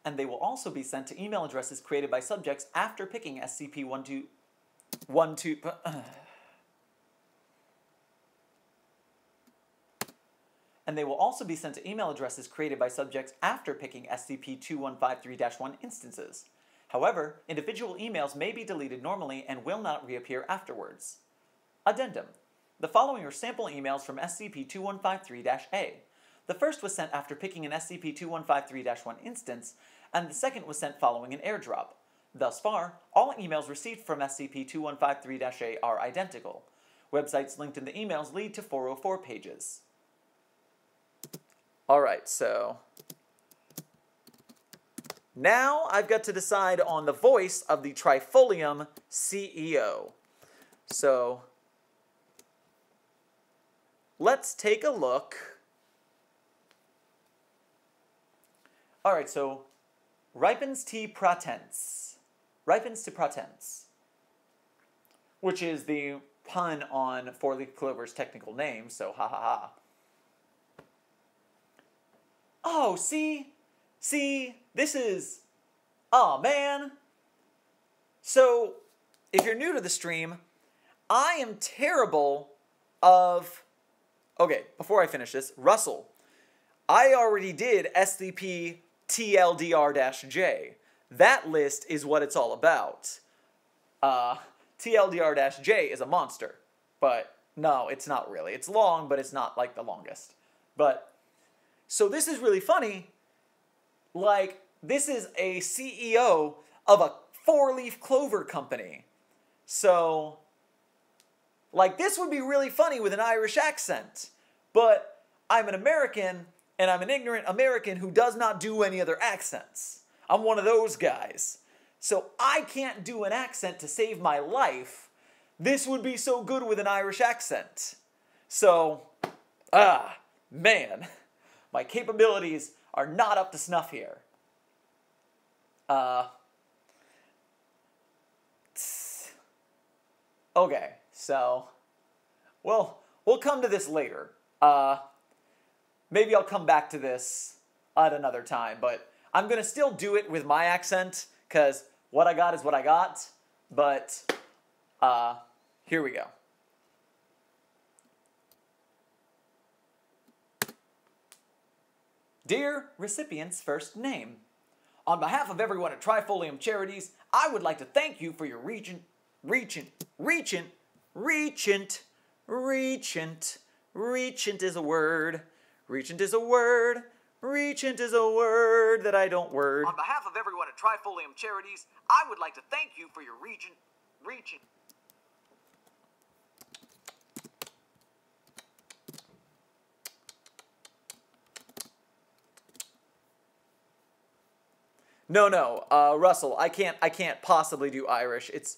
And they will also be sent to email addresses created by subjects after picking SCP-12... And they will also be sent to email addresses created by subjects after picking SCP-2153-1 instances. However, individual emails may be deleted normally and will not reappear afterwards. Addendum. The following are sample emails from SCP-2153-A. The first was sent after picking an SCP-2153-1 instance, and the second was sent following an airdrop. Thus far, all emails received from SCP-2153-A are identical. Websites linked in the emails lead to 404 pages. Alright, so now I've got to decide on the voice of the Trifolium CEO. So let's take a look. Alright, so Ripens to Pratense, which is the pun on Four-Leaf Clover's technical name, so ha ha ha. Oh, see, this is, oh man. So, if you're new to the stream, I am terrible of, okay, before I finish this, Russell, I already did SCP-TLDR-J. That list is what it's all about. TLDR-J is a monster, but no, it's not really. It's long, but it's not like the longest. But so this is really funny, like, this is a CEO of a four-leaf clover company. So, like, this would be really funny with an Irish accent. But I'm an American, and I'm an ignorant American who does not do any other accents. I'm one of those guys. So I can't do an accent to save my life. This would be so good with an Irish accent. So, man. My capabilities are not up to snuff here. Okay, so, well, we'll come to this later. Maybe I'll come back to this at another time, but I'm gonna still do it with my accent, because what I got is what I got, but, here we go. Dear recipient's first name, on behalf of everyone at Trifolium Charities, I would like to thank you for your recent is a word that I don't word. On behalf of everyone at Trifolium Charities, I would like to thank you for your recent. No, Russell, I can't possibly do Irish. It's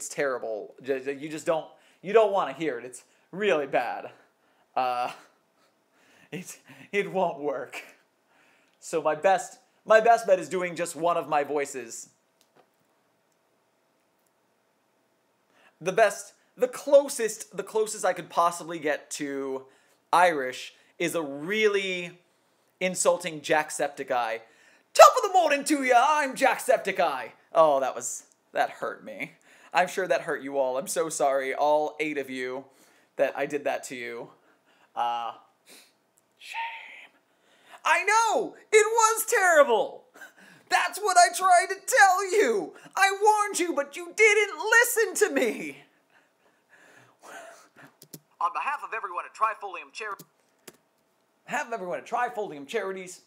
terrible. You don't want to hear it. It's really bad. It won't work. So my best bet is doing just one of my voices. The closest I could possibly get to Irish is a really insulting Jacksepticeye. Top of the morning to ya, I'm Jacksepticeye. Oh, that hurt me. I'm sure that hurt you all. I'm so sorry, all 8 of you, that I did that to you. Shame. I know! It was terrible! That's what I tried to tell you! I warned you, but you didn't listen to me! On behalf of everyone at Trifolium Charities,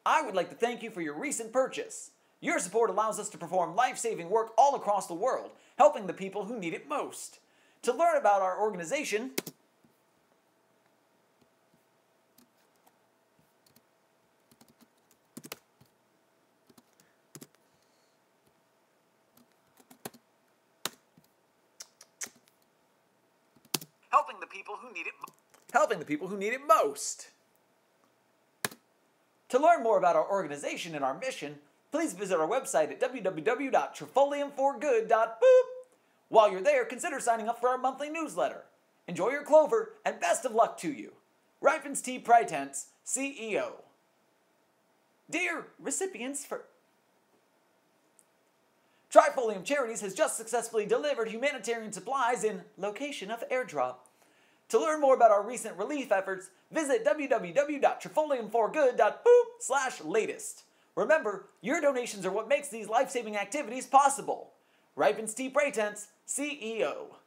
I would like to thank you for your recent purchase. Your support allows us to perform life-saving work all across the world, helping the people who need it most. To learn about our organization, helping the people who need it most. Helping the people who need it most. To learn more about our organization and our mission, please visit our website at www.trifoliumforgood.boop. While you're there, consider signing up for our monthly newsletter. Enjoy your clover, and best of luck to you. Ripens T. Pretense, CEO. Dear recipients for... Trifolium Charities has just successfully delivered humanitarian supplies in location of airdrop. To learn more about our recent relief efforts, visit www.trifoliumforgood.boop/latest. Remember, your donations are what makes these life-saving activities possible. Ripens T. Pretense, CEO.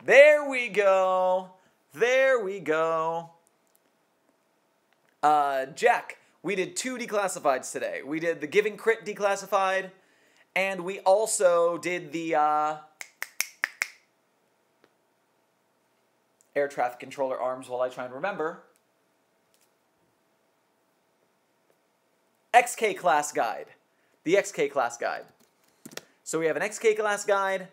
There we go. There we go. Jack, we did 2 declassifieds today. We did the Giving Crit declassified, and we also did the air traffic controller arms while I try and remember. XK class guide. The XK class guide. So we have an XK class guide,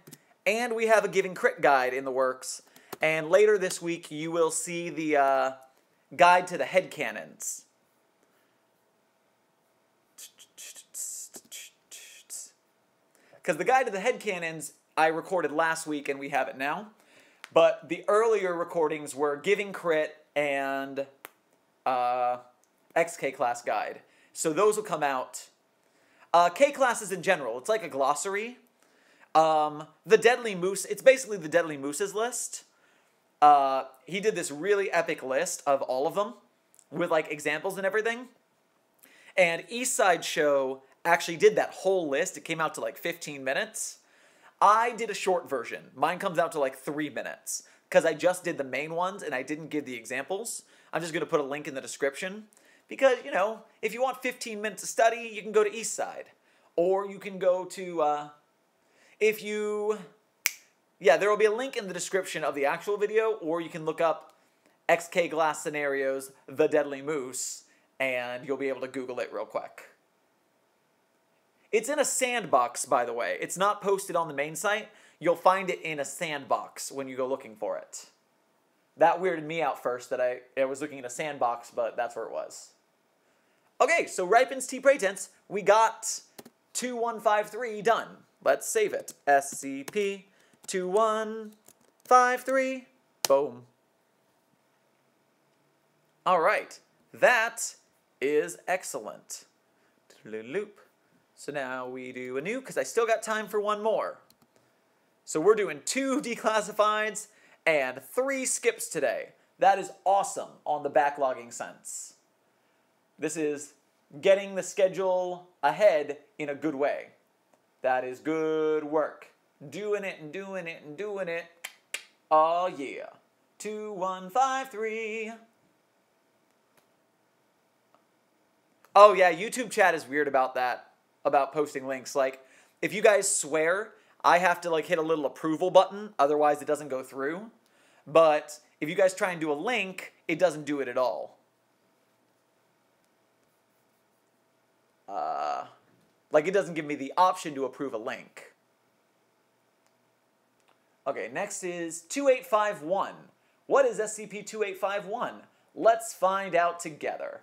and we have a Giving Crit guide in the works. And later this week, you will see the guide to the headcannons. Because the guide to the headcannons I recorded last week, and we have it now. But the earlier recordings were Giving Crit and XK class guide. So those will come out. K classes in general, it's like a glossary. The Deadly Moose, it's basically the Deadly Moose's list. He did this really epic list of all of them with like examples and everything. And Eastside Show actually did that whole list. It came out to like 15 minutes. I did a short version. Mine comes out to like 3 minutes because I just did the main ones and I didn't give the examples. I'm just going to put a link in the description because, you know, if you want 15 minutes of study, you can go to Eastside. Or you can go to, yeah, there will be a link in the description of the actual video, or you can look up XK Glass Scenarios, The Deadly Moose, and you'll be able to Google it real quick. It's in a sandbox, by the way. It's not posted on the main site. You'll find it in a sandbox when you go looking for it. That weirded me out first that I was looking at a sandbox, but that's where it was. Okay, so Ripens T. Pretense, we got 2153 done. Let's save it. SCP-2153. Boom. All right. That is excellent. Loop. So now we do a new, because I still got time for one more. So we're doing 2 declassifieds and 3 skips today. That is awesome on the backlogging sense. This is getting the schedule ahead in a good way. That is good work. Doing it and doing it and doing it. Oh yeah. 2153. Oh yeah, YouTube chat is weird about that. About posting links. Like, if you guys swear, I have to like hit a little approval button, otherwise it doesn't go through. But if you guys try and do a link, it doesn't do it at all. Like, it doesn't give me the option to approve a link. Okay, next is 2851. What is SCP-2851? Let's find out together.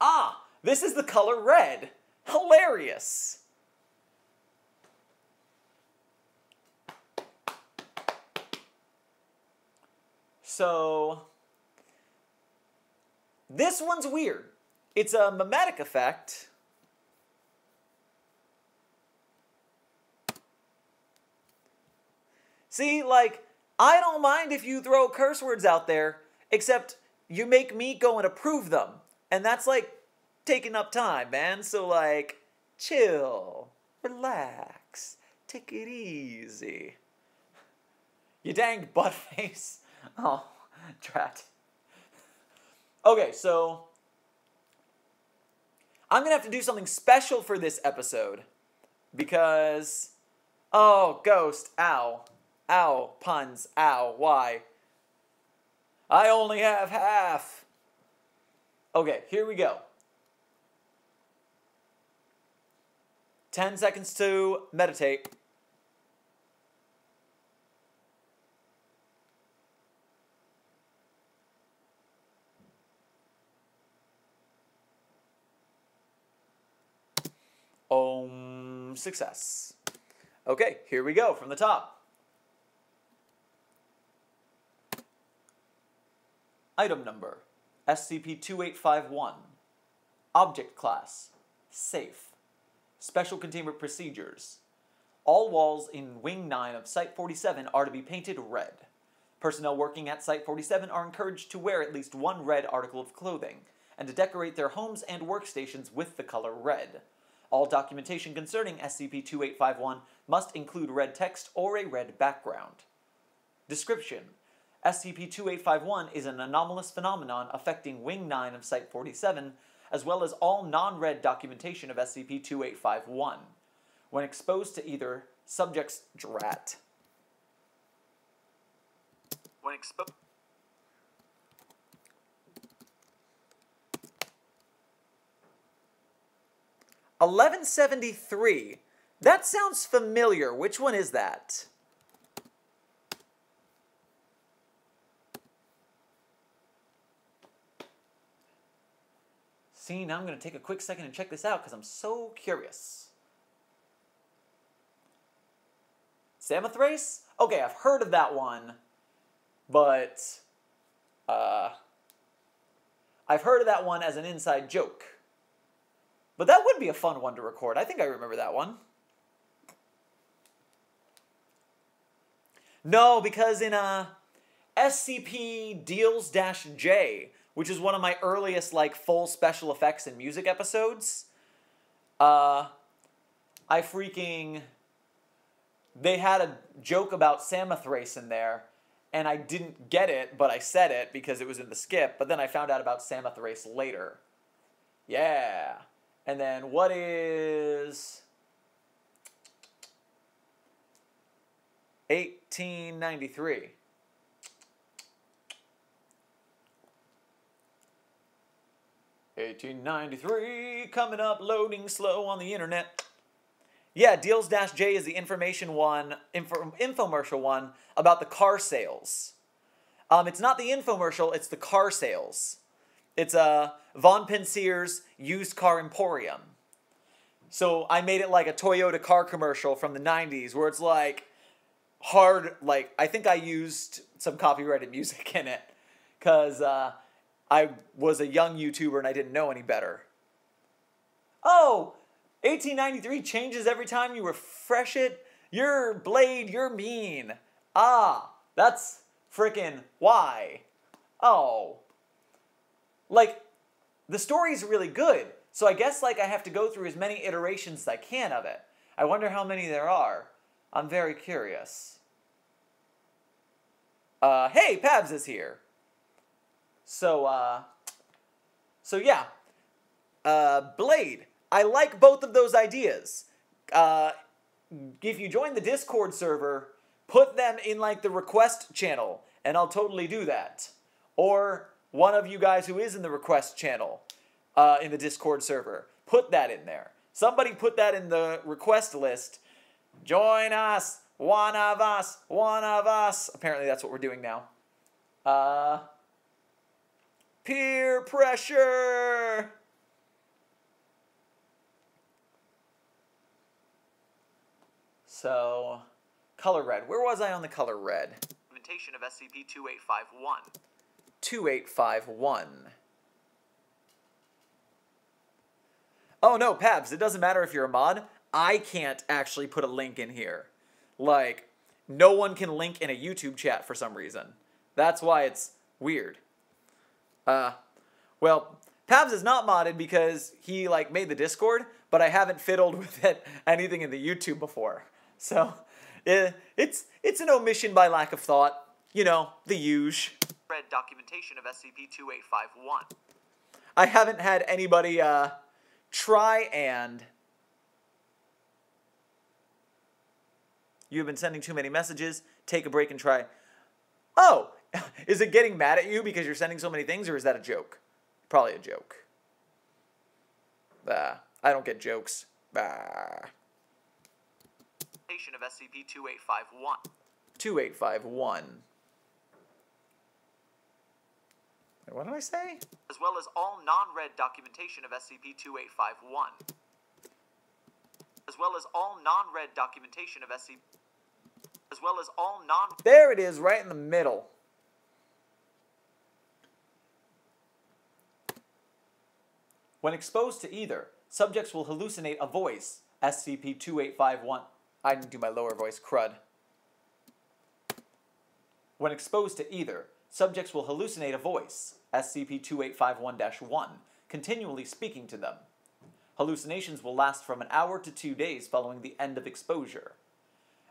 Ah, this is the color red. Hilarious. So, this one's weird. It's a mimetic effect. See, like, I don't mind if you throw curse words out there, except you make me go and approve them. And that's, like, taking up time, man. So, like, chill, relax, take it easy. You dang buttface. Oh, drat. Okay, so I'm going to have to do something special for this episode because, oh, ghost, ow, ow, puns, ow, why? I only have half. Okay, here we go. 10 seconds to meditate. Boom, success. Okay, here we go from the top. Item number, SCP-2851. Object class, safe. Special containment procedures. All walls in Wing 9 of Site-47 are to be painted red. Personnel working at Site-47 are encouraged to wear at least one red article of clothing, and to decorate their homes and workstations with the color red. All documentation concerning SCP-2851 must include red text or a red background. Description: SCP-2851 is an anomalous phenomenon affecting Wing 9 of Site-47, as well as all non-red documentation of SCP-2851. When exposed to either subject's drat. When exposed... 1173. That sounds familiar. Which one is that? See, now I'm going to take a quick second and check this out because I'm so curious. Samothrace? Okay, I've heard of that one, but I've heard of that one as an inside joke. But that would be a fun one to record. I think I remember that one. No, because in SCP-Deals-J, which is one of my earliest like full special effects and music episodes, they had a joke about Samothrace in there, and I didn't get it, but I said it because it was in the skip, but then I found out about Samothrace later. Yeah. And then what is 1893? $1893, coming up, loading slow on the internet. Yeah, Deals-J is the information one, infomercial one about the car sales. It's not the infomercial, it's the car sales. It's Von Pensier's used car emporium. So I made it like a Toyota car commercial from the 90s where it's like hard, like I think I used some copyrighted music in it because I was a young YouTuber and I didn't know any better. Oh, 1893 changes every time you refresh it. You're Blade, you're mean. Ah, that's frickin' why. Oh. Like, the story's really good, so I guess like I have to go through as many iterations as I can of it. I wonder how many there are. I'm very curious. Hey, Pabs is here. So yeah. Blade, I like both of those ideas. If you join the Discord server, put them in like the request channel, and I'll totally do that. Or one of you guys who is in the request channel in the Discord server, put that in there. Somebody put that in the request list. Join us, one of us, one of us. Apparently that's what we're doing now. Peer pressure. So, color red. Where was I on the color red? Implementation of SCP-2851. 2851. Oh no, Pabs, it doesn't matter if you're a mod. I can't actually put a link in here. Like, no one can link in a YouTube chat for some reason. That's why it's weird. Well, Pabs is not modded because he, like, made the Discord, but I haven't fiddled with it anything in the YouTube before. So, it's an omission by lack of thought. You know, the huge. Red documentation of SCP-2851. I haven't had anybody, try and... You have been sending too many messages. Take a break and try. Oh, is it getting mad at you because you're sending so many things, or is that a joke? Probably a joke. I don't get jokes. Of SCP-2851. 2851. What did I say? As well as all non-red documentation of SCP-2851. as well as all non-read documentation of SCP, as well as all non... There it is, right in the middle. When exposed to either, subjects will hallucinate a voice, SCP-2851. I didn't do my lower voice, crud. When exposed to either, subjects will hallucinate a voice, SCP-2851-1, continually speaking to them. Hallucinations will last from an hour to 2 days following the end of exposure.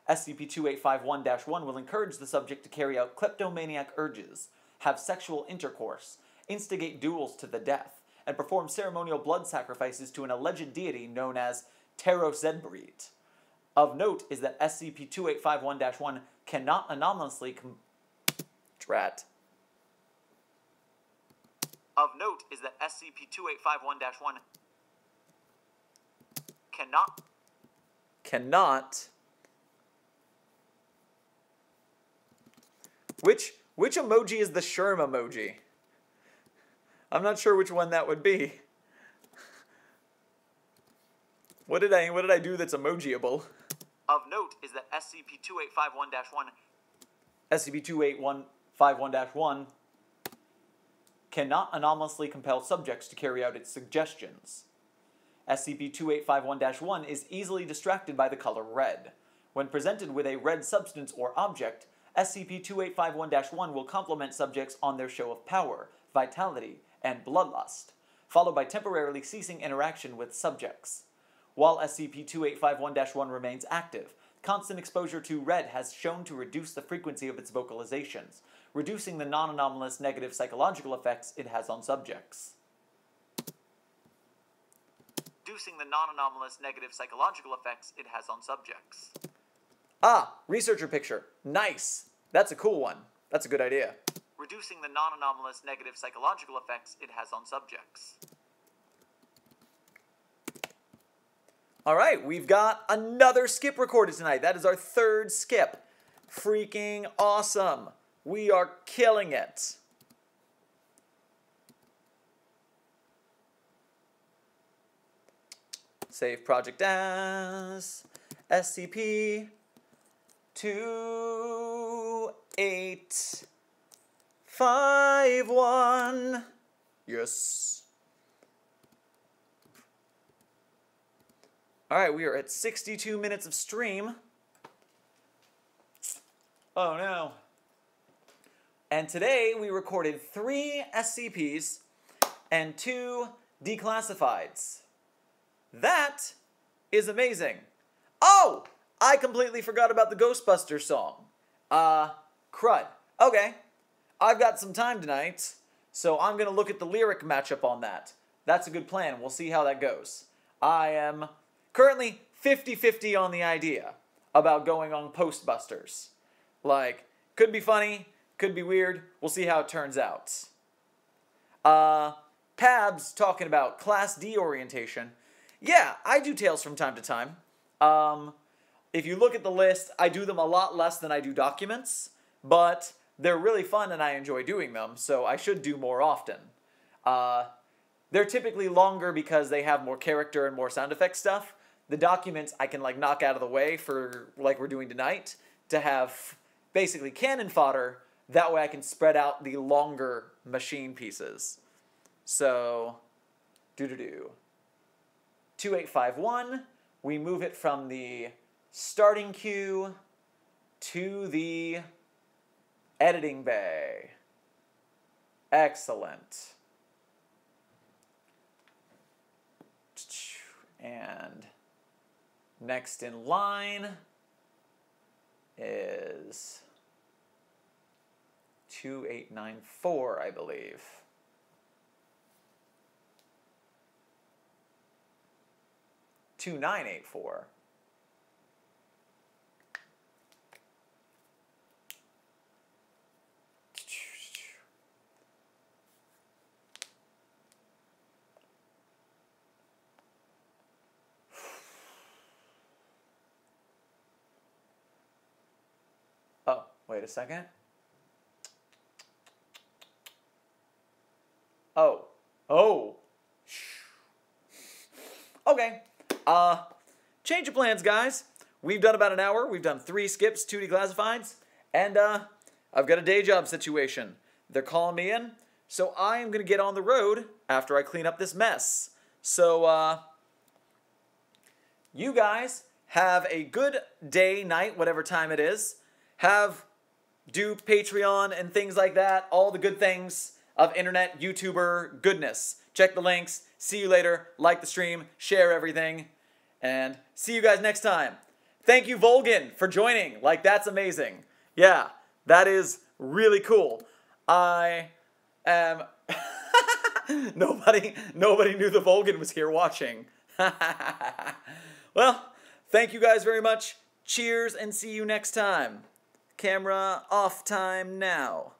SCP-2851-1 will encourage the subject to carry out kleptomaniac urges, have sexual intercourse, instigate duels to the death, and perform ceremonial blood sacrifices to an alleged deity known as Terozedbrit. Of note is that SCP-2851-1 cannot anomalously Of note is that SCP-2851-1 cannot... Which emoji is the Sherm emoji? I'm not sure which one that would be. What did I do that's emojiable? Of note is that SCP-2851-1 SCP-2851-1 cannot anomalously compel subjects to carry out its suggestions. SCP-2851-1 is easily distracted by the color red. When presented with a red substance or object, SCP-2851-1 will compliment subjects on their show of power, vitality, and bloodlust, followed by temporarily ceasing interaction with subjects. While SCP-2851-1 remains active, constant exposure to red has shown to reduce the frequency of its vocalizations, reducing the non-anomalous negative psychological effects it has on subjects. Reducing the non-anomalous negative psychological effects it has on subjects. Ah, researcher picture. Nice. That's a cool one. That's a good idea. Reducing the non-anomalous negative psychological effects it has on subjects. All right, we've got another skip recorded tonight. That is our third skip. Freaking awesome. We are killing it. Save project as SCP-2851. Yes. Alright, we are at 62 minutes of stream. Oh no. And today we recorded 3 SCPs and 2 declassifieds. That is amazing. Oh! I completely forgot about the Ghostbusters song. Crud. Okay. I've got some time tonight, so I'm going to look at the lyric matchup on that. That's a good plan. We'll see how that goes. I am currently 50-50 on the idea about going on Postbusters. Like, could be funny, could be weird. We'll see how it turns out. Pab's talking about Class D orientation. Yeah, I do tales from time to time. If you look at the list, I do them a lot less than I do documents, but they're really fun and I enjoy doing them, so I should do more often. They're typically longer because they have more character and more sound effect stuff. The documents I can like knock out of the way for, like we're doing tonight, to have basically cannon fodder. That way I can spread out the longer machine pieces. So, 2851, we move it from the starting queue to the editing bay. Excellent. And next in line is 2894, I believe. $2984. Oh, wait a second. Oh. Okay. change of plans, guys. We've done about an hour. We've done 3 skips, 2 declassifieds, and I've got a day job situation. They're calling me in, so I am going to get on the road after I clean up this mess. So, you guys have a good day, night, whatever time it is. Do Patreon and things like that, all the good things of internet YouTuber goodness. Check the links. See you later. Like the stream. Share everything. And see you guys next time. Thank you, Volgan, for joining. Like, that's amazing. Yeah, that is really cool. I am... Nobody knew the Volgan was here watching. Well, thank you guys very much. Cheers, and see you next time. Camera off time now.